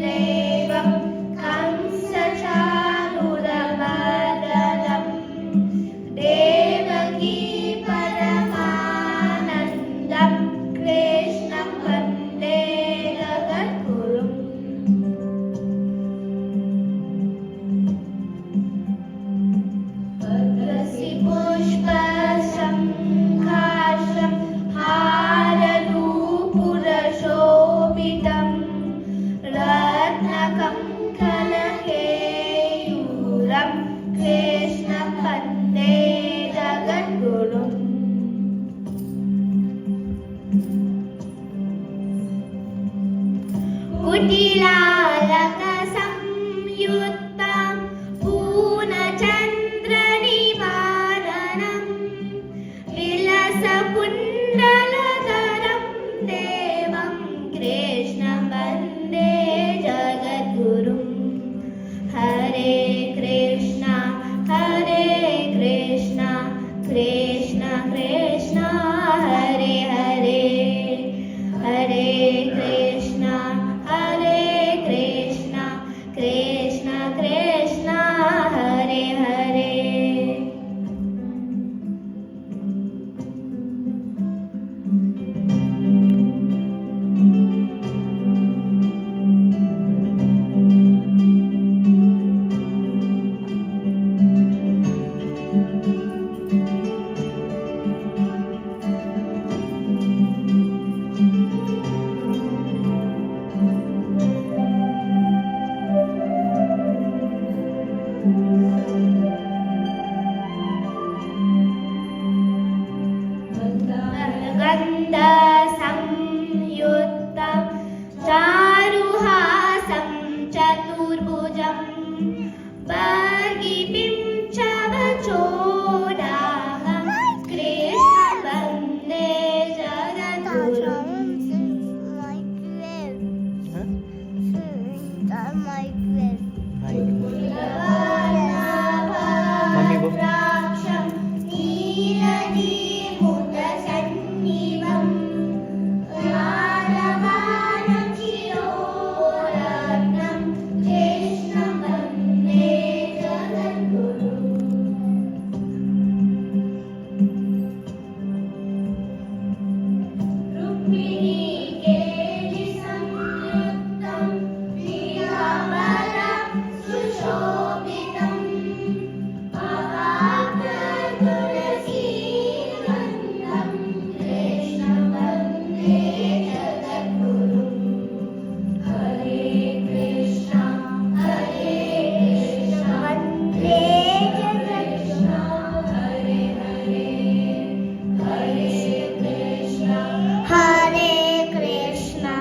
देवं कंसचाणूरमर्दनं देवकी परमानन्दं कृष्णं वन्दे जगद्गुरुम् भद्रसि पुष्पशङ्खाशं हारनूपुरशोभितं रत्नकङ्कणकेयूरं कृष्णं वन्दे जगद्गुरुम् कुटिलालकसंयुक्तं पूर्णचन्द्रनिवारणं विलसकुण्डलधरं देवं कृष्णं वन्दे जगद्गुरुम् हरे कृष्ण कृष्ण कृष्ण हरे हरे हरे कृष्ण कृष्ण कृष्ण हरे हरे गन्धसंयुक्तं चारुहासं चतुर्भुजं वर्गिपिञ्चवचोडाहं कृष्णं वन्दे जगद्गुरुम् रुद्रवर्णाभद्राक्षं नीलनीमुतसन्निभं लालवानं शिरोरत्नं कृष्णं वन्दे जगद्गुरुम् रुक्मिणीकेलिसंयुक्तं पीताम्बरं सुशोभितं महात्मतुलसीगन्धं कृष्णं वन्दे जगद्गुरुम् हरे कृष्ण वन्दे जगद्गुरुम् हरे हरे हरे कृष्ण कृष्ण